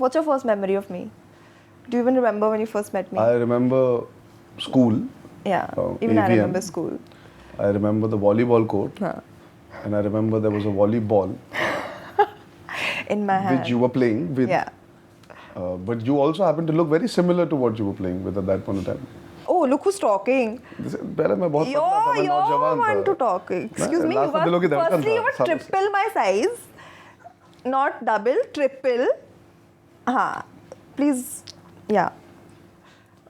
What's your first memory of me? Do you even remember when you first met me? I remember school. Yeah, even AVM. I remember school. I remember the volleyball court. Huh. And I remember there was a volleyball In my hand. which you were playing with. Yeah. But you also happened to look very similar to what you were playing with at that point in time. Oh, look who's talking. पहले मैं बहुत पतला था, मैं नौजवान था. Want to talk. Excuse me, last में दिलों की धड़कन firstly you were था. triple my size. Not double, triple. Please, yeah.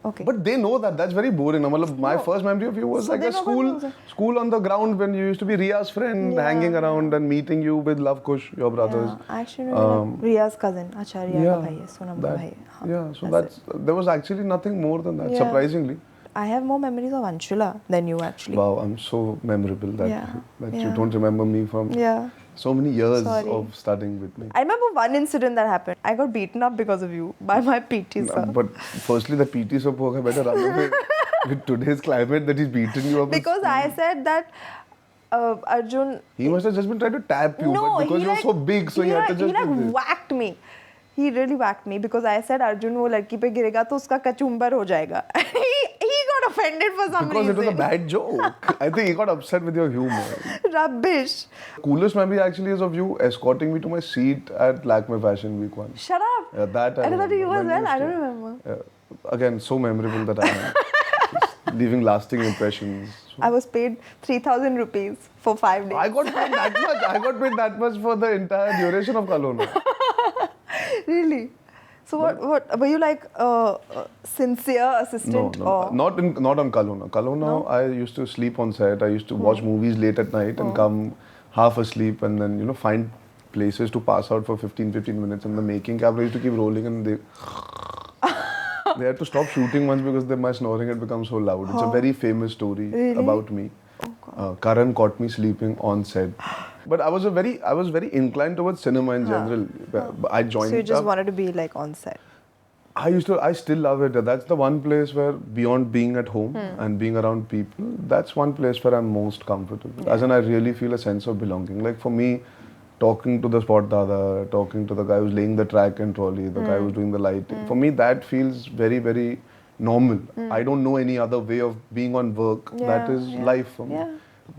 Okay. But they know that. That's very boring. मतलब my first memory of you was So like they a know about school on the ground when you used to be Ria's friend, hanging around and meeting you with Love Kush, your brothers. Yeah, actually, Ria's cousin. Acha, Ria ka bhai hai, Sonam ka bhai hai. Yeah, so that's there was actually nothing more than that, surprisingly. I have more memories of Anshula than you actually. Wow, I'm so memorable that you don't remember me from so many years of studying with me. I remember one incident that happened. I got beaten up because of you by my PT sir. But firstly, the PT sir poga better run away with today's climate that he's beaten you up. Because I said that Arjun. He must have just been trying to tap you, No, but because you're so big, so he had to just. He whacked me. He really whacked me because I said Arjun वो लड़की पे गिरेगा तो उसका कचुम्बर हो जाएगा. He got offended for some reason. Because it was a bad joke. I think he got upset with your humor. Rubbish. Coolest memory actually is of you escorting me to my seat at Lakme Fashion Week once. Shut up. Yeah, that I thought you as well. I don't remember. Again, so memorable that I am. Just leaving lasting impressions. I was paid 3,000 rupees for 5 days. I got paid that much. I got paid that much for the entire duration of Kalona. Really? So what were you like sincere assistant? No, not on Kalona. Kalona, I used to sleep on set. I used to watch movies late at night and come half asleep and then find places to pass out for 15 minutes. And the making camera used to keep rolling and they had to stop shooting once because my snoring had become so loud. It's a very famous story about me. Karan caught me sleeping on set. But I was very inclined towards cinema in general. I joined. So you just wanted to be like on set. I still love it. That's the one place where beyond being at home and being around people, that's one place where I'm most comfortable. As in I really feel a sense of belonging. Like for me, talking to the spot dada, talking to the guy who's laying the track and trolley, the guy who's doing the lighting. For me, that feels very, very normal. I don't know any other way of being on work. That is life for me.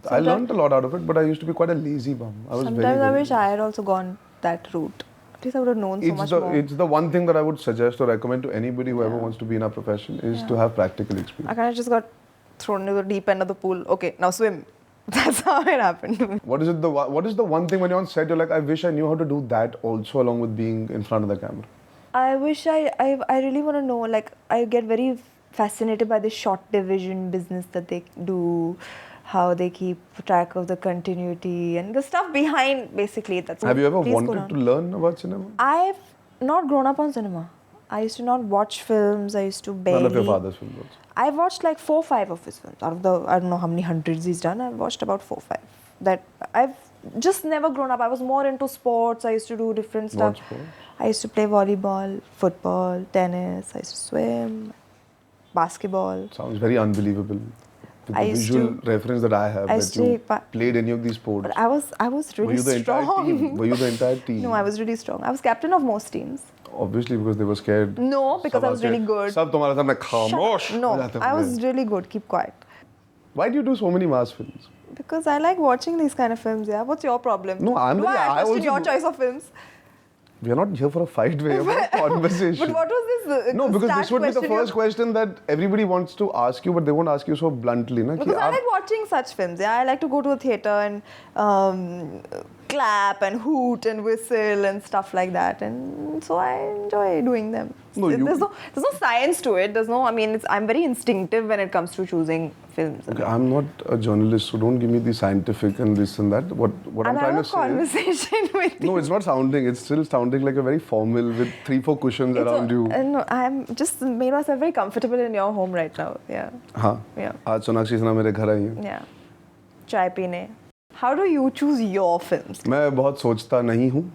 I learned a lot out of it, but I used to be quite a lazy bum. Sometimes I wish I had also gone that route. At least I would have known so much more. It's the one thing that I would suggest or recommend to anybody who ever wants to be in our profession is to have practical experience. I kind of just got thrown into the deep end of the pool. Okay, now swim. That's how it happened to me. What is the one thing when you're on set you're like, I wish I knew how to do that also along with being in front of the camera? I wish I really want to know, like I get very fascinated by the shot division business that they do, how they keep track of the continuity and the stuff behind basically. Have you ever wanted to learn about cinema? I've not grown up on cinema. I used to not watch films. I used to barely. None of your father's films also. I've watched like 4 or 5 of his films. Out of the, I don't know how many hundreds he's done, I've watched about 4 or 5. That I've just never grown up. I was more into sports. I used to do different stuff. What sport? I used to play volleyball, football, tennis. I used to swim, basketball. Sounds very unbelievable. With the visual reference that I have, that you played any of these sports. But I was really strong. Were you the entire team? No, I was really strong. I was captain of most teams. Obviously, because they were scared. No, because I was really good. Sab tumhare samne khamosh. No, I was really good. Keep quiet. Why do you do so many mass films? Because I like watching these kind of films. Yeah, what's your problem? No, I question your choice of films. We are not here for a fight, we are for a conversation. But what was this? No, because this would be the first question that everybody wants to ask you, but they won't ask you so bluntly. Na, because I like watching such films. Yeah, I like to go to a theatre and clap and hoot and whistle and stuff like that, and so I enjoy doing them. No, there's no science to it. I'm very instinctive when it comes to choosing films. Okay, I'm not a journalist, so don't give me the scientific and this and that. What I'm trying to say. I'm having a conversation with you. No, it's not sounding. It's still sounding like a very formal with 3-4 cushions around you. No, I'm just made myself very comfortable in your home right now. Yeah. हाँ. Yeah. आज सोनाक्षी सिन्हा मेरे घर आई है. Yeah. चाय पीने. How do you choose your films? मैं बहुत सोचता नहीं हूँ.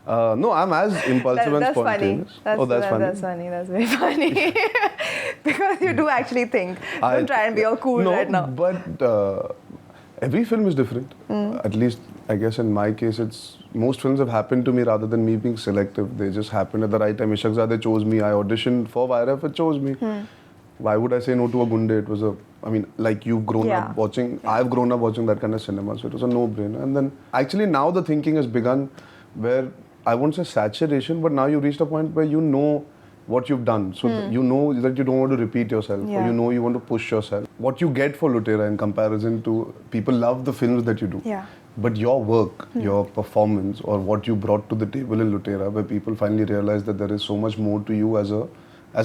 No, I'm as impulsive and spontaneous. That's funny. That's funny. That's very funny. Because you do actually think. Don't try and be all cool right now. But Every film is different. At least, I guess in my case, most films have happened to me rather than me being selective. They just happened at the right time. Ishaqzadeh chose me. I auditioned for Vairaf. It chose me. Why would I say no to a Gunde? It was like you've grown up watching. I've grown up watching that kind of cinema, so it was a no-brainer. And then actually now the thinking has begun, where I won't say saturation, but now you've reached a point where you know what you've done. So you know that you don't want to repeat yourself, or you know you want to push yourself. What you get for Lutera in comparison to people love the films that you do. Yeah. But your work, your performance, or what you brought to the table in Lutera, where people finally realize that there is so much more to you as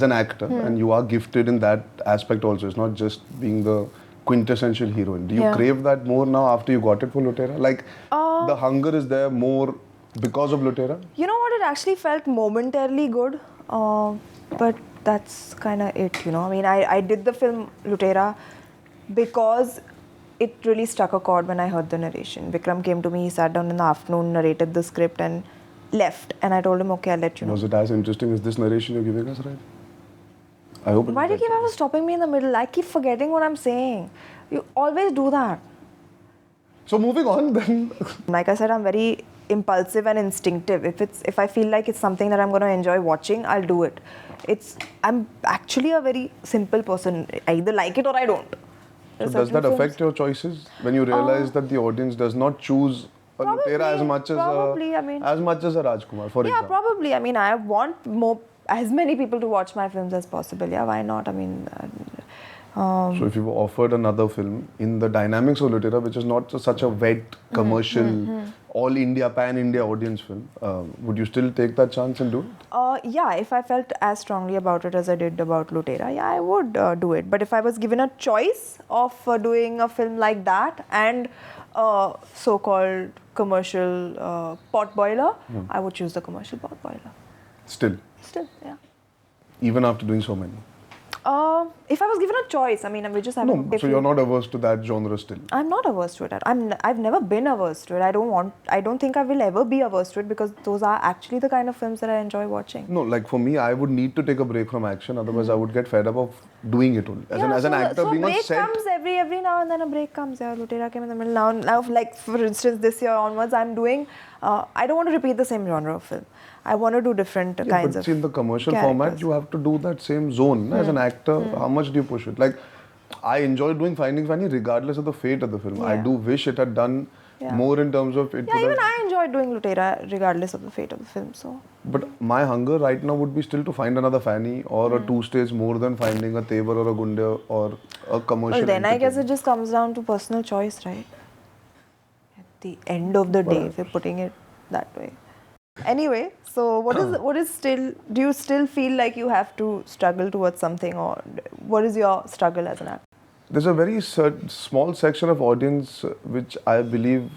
an actor, and you are gifted in that aspect also. It's not just being the quintessential heroine. Do you crave that more now after you got it for Lutera? Like, the hunger is there more because of Lutera? You know what? It actually felt momentarily good, but that's kind of it, you know. I mean, I did the film Lutera because it really struck a chord when I heard the narration. Vikram came to me, he sat down in the afternoon, narrated the script and left. And I told him, okay, I'll let you know. Was it as interesting as this narration you're giving us, right? I hope. Why do you keep ever stopping me in the middle? I keep forgetting what I'm saying. You always do that. So moving on then. Like I said, I'm very impulsive and instinctive. If I feel like it's something that I'm going to enjoy watching, I'll do it. I'm actually a very simple person. I either like it or I don't. So does that affect your choices when you realize that the audience does not choose a Lutera as much as a Rajkumar, for example? Yeah, probably. I mean, I want as many people to watch my films as possible. Yeah, why not? I mean. So if you were offered another film in the dynamics of Lutera, which is not such a wet, commercial, all India, pan-India audience film, would you still take that chance and do it? Yeah, if I felt as strongly about it as I did about Lutera, yeah, I would do it. But if I was given a choice of doing a film like that and so-called commercial pot boiler, I would choose the commercial pot boiler. Still, yeah. Even after doing so many? If I was given a choice, I mean, we just have. No, so you're not averse to that genre still? I'm not averse to it. I've never been averse to it. I don't think I will ever be averse to it because those are actually the kind of films that I enjoy watching. No, like for me, I would need to take a break from action. Otherwise, I would get fed up of doing it only. As an actor, being on set. So a break comes every now and then. A break comes. Yeah, Lutera came in the middle. Now, like for instance, this year onwards, I'm doing. I don't want to repeat the same genre of film. I want to do different kinds of. But see, in the commercial characters. format, you have to do that same zone. As an actor, how much do you push it? Like, I enjoy doing Finding Fanny regardless of the fate of the film. I do wish it had done more in terms of it. Yeah, even I enjoyed doing Lutera regardless of the fate of the film. So. But my hunger right now would be still to find another Fanny or a two-stage more than finding a Tevar or a Gunde or a commercial. Well, then I guess it just comes down to personal choice, right? At the end of the day, if you're putting it that way. Anyway, so what is still, do you still feel like you have to struggle towards something, or what is your struggle as an actor? There's a very small section of audience which I believe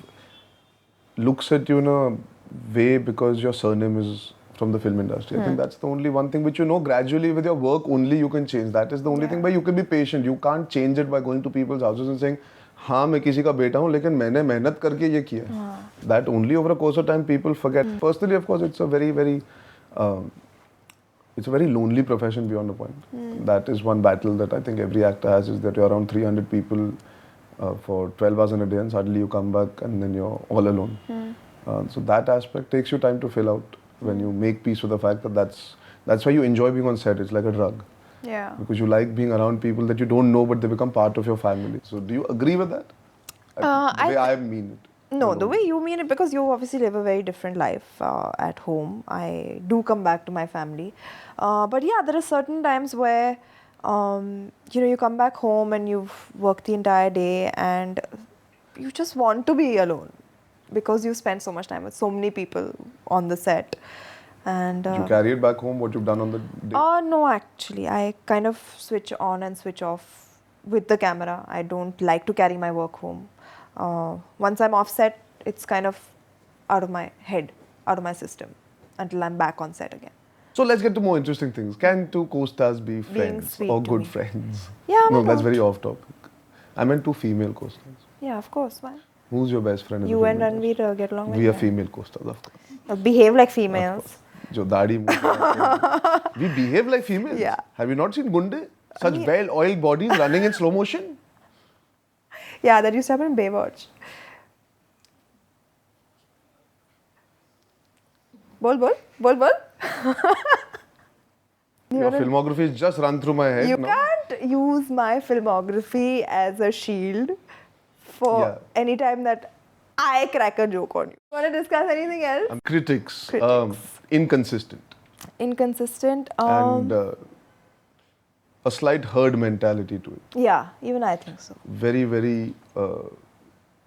looks at you in a way because your surname is from the film industry. I think that's the only one thing which gradually with your work only you can change. That is the only thing, but you can be patient. You can't change it by going to people's houses and saying, हाँ मैं किसी का बेटा हूँ लेकिन मैंने मेहनत करके ये किया. That only over a course of time people forget. Personally, of course, it's a very lonely profession beyond a point. That is one battle that I think every actor has, is that you're around 300 people for 12 hours in a day and suddenly you come back and then you're all alone. So that aspect takes you time to fill out when you make peace with the fact that that's why you enjoy being on set. It's like a drug. Yeah. Because you like being around people that you don't know, but they become part of your family. So do you agree with that? The way I mean it. No, the way you mean it, because you obviously live a very different life at home. I do come back to my family. But yeah, there are certain times where, you come back home and you've worked the entire day and you just want to be alone because you spend so much time with so many people on the set. And you carry it back home, what you've done on the day? No, actually. I kind of switch on and switch off with the camera. I don't like to carry my work home. Once I'm off set, it's kind of out of my head, out of my system, until I'm back on set again. So let's get to more interesting things. Can two co-stars be friends or good friends? Yeah, no, that's very off topic. I meant two female co-stars. Yeah, of course. Why? Who's your best friend? You and Ranveer get along well. We are female co-stars, of course. Behave like females. Jo daadi we behave like females. Yeah. Have you not seen Gunde? Such well-oiled bodies running in slow motion. Yeah, that used to happen in Baywatch. Bol. Your filmography is just run through my head You now. can't use my filmography as a shield for any time that I crack a joke on you. Want to discuss anything else? Critics. Critics. Inconsistent. Inconsistent. And a slight herd mentality to it. Yeah, even I think so. Very, very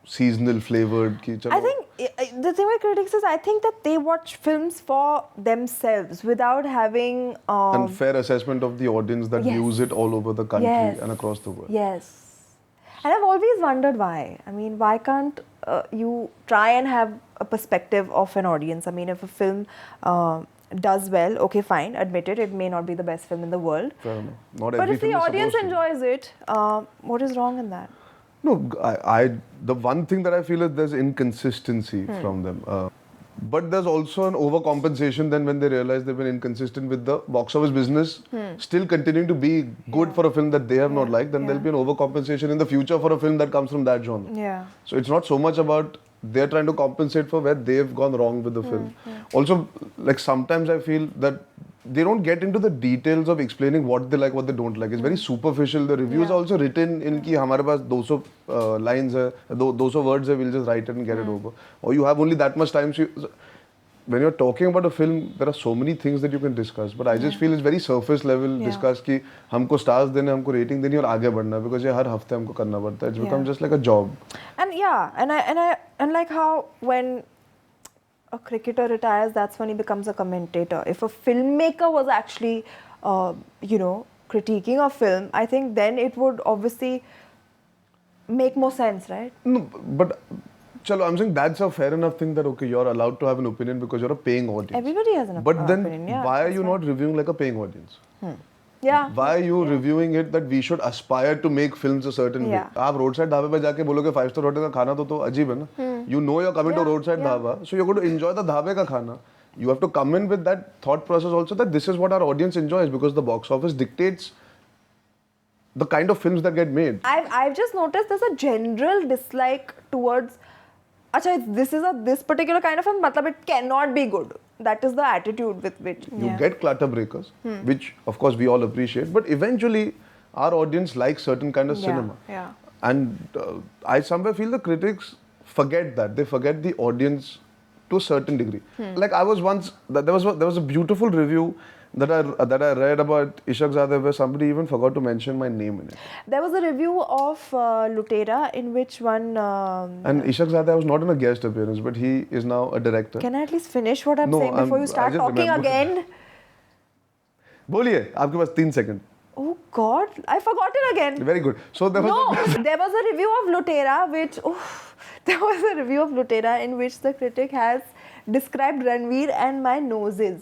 seasonal flavored. Ki, chalo, I think the thing with critics is I think that they watch films for themselves without having unfair assessment of the audience that views it all over the country and across the world. Yes. And I've always wondered why. I mean, why can't you try and have a perspective of an audience? I mean, if a film does well, okay, fine, admit it, it may not be the best film in the world. Fair enough. Not But every if the film is audience supposed to be. enjoys it, what is wrong in that? No, the one thing that I feel is there's inconsistency from them. But there's also an overcompensation then when they realize they've been inconsistent with the box office business, still continuing to be good for a film that they have not liked, then there'll be an overcompensation in the future for a film that comes from that genre. Yeah. So it's not so much about they're trying to compensate for where they've gone wrong with the film. Also, like sometimes I feel that they don't get into the details of explaining what they like, what they don't like. It's very superficial. The reviews are also written in ki hamare paas 200 lines hai, 200 words hai, we'll just write it and get it over. Or you have only that much time. So when you're talking about a film, there are so many things that you can discuss. But I just feel it's very surface level discuss ki हमको stars देने, हमको rating देनी और आगे बढ़ना, because ये हर हफ्ते हमको करना पड़ता है. It's become just like a job. And like how when a cricketer retires, that's when he becomes a commentator. If a filmmaker was actually, critiquing a film, I think then it would obviously make more sense, right? No, but chalo, I'm saying that's a fair enough thing that okay, you're allowed to have an opinion because you're a paying audience. Everybody has an But then opinion. Yeah, why are you not reviewing like a paying audience? Yeah. Why are you reviewing it that we should aspire to make films a certain way? आप road side ढाबे पे जाके बोलोगे 5-star hotel का खाना तो अजीब है ना? You know you're coming to road side dhaba, so you're going to enjoy the ढाबे का खाना. You have to come in with that thought process also that this is what our audience enjoys, because the box office dictates the kind of films that get made. I've just noticed there's a general dislike towards this particular kind of film, matlab it cannot be good. That is the attitude with which You get clutter breakers, which of course we all appreciate, but eventually our audience likes certain kind of cinema. Yeah. And I somewhere feel the critics forget that. They forget the audience to a certain degree. Like I was once, there was a beautiful review that I read about Ishak Zadeh where somebody even forgot to mention my name in it. There was a review of Lutera in which one... And Ishak Zadeh was not in a guest appearance, but he is now a director. Can I at least finish what I'm saying before you start I just talking remembered. again? बोलिए, आपके पास 3 seconds. Oh God, I forgot it again. Very good. So there was There was a review of Lutera in which the critic has described Ranveer and my noses.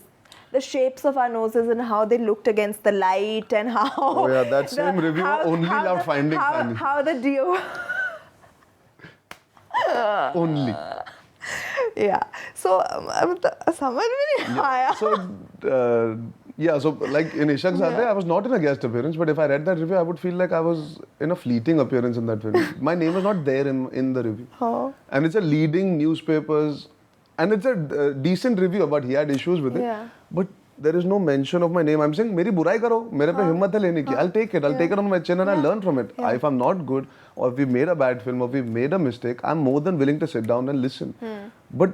The shapes of our noses and how they looked against the light and how... Oh yeah, that same review only loved finding funny. How the duo... Only. Yeah. So, समझ में नहीं आया. So like in Ishak Zadeh, I was not in a guest appearance, but if I read that review, I would feel like I was in a fleeting appearance in that film. My name was not there in the review. And it's a leading newspapers, and it's a decent review, but he had issues with it. Yeah. But there is no mention of my name. I'm saying, मेरी बुराई करो, मेरे पे हिम्मत है लेने की. I'll take it on my chin and I'll learn from it. If I'm not good, or if we made a bad film, or if we made a mistake, I'm more than willing to sit down and listen. But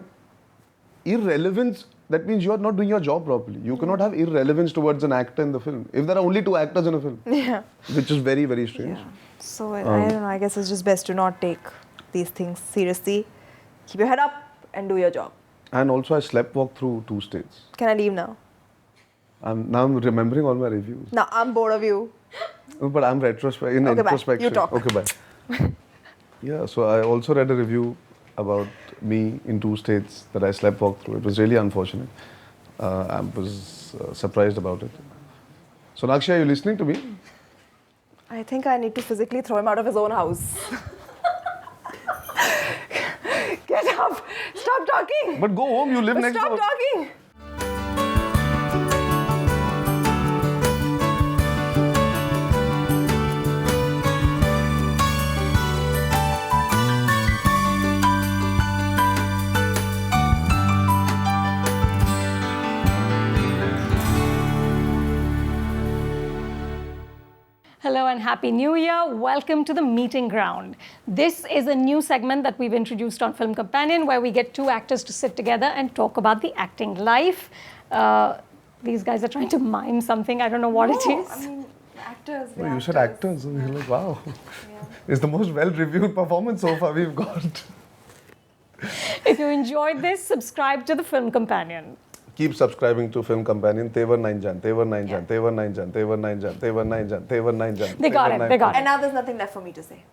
irrelevance, that means you're not doing your job properly. You cannot have irrelevance towards an actor in the film. If there are only 2 actors in a film. Yeah. Which is very, very strange. Yeah. So, I don't know, I guess it's just best to not take these things seriously. Keep your head up and do your job. And also I sleepwalked through 2 states. Can I leave now? Now I'm remembering all my reviews. Now I'm bored of you. But I'm introspection. Bye. You talk. Okay, bye. Yeah, so I also read a review about me in 2 states that I sleepwalked through. It was really unfortunate. I was surprised about it. Sonakshi, are you listening to me? I think I need to physically throw him out of his own house. Get up! Stop talking! But go home, you live next door. Stop talking! and Happy New Year. Welcome to the meeting ground. This is a new segment that we've introduced on Film Companion where we get two actors to sit together and talk about the acting life. These guys are trying to mime something. I don't know what it is. I mean, actors. No, you said actors. So we're like, wow. Yeah. It's the most well-reviewed performance so far we've got. If you enjoyed this, subscribe to the Film Companion. Keep subscribing to Film Companion. Tevar 9 Jan, Tevar 9 Jan, Tevar 9 Jan, Tevar 9 Jan, Tevar 9 Jan, Tevar 9 Jan. They got it. And now there's nothing left for me to say.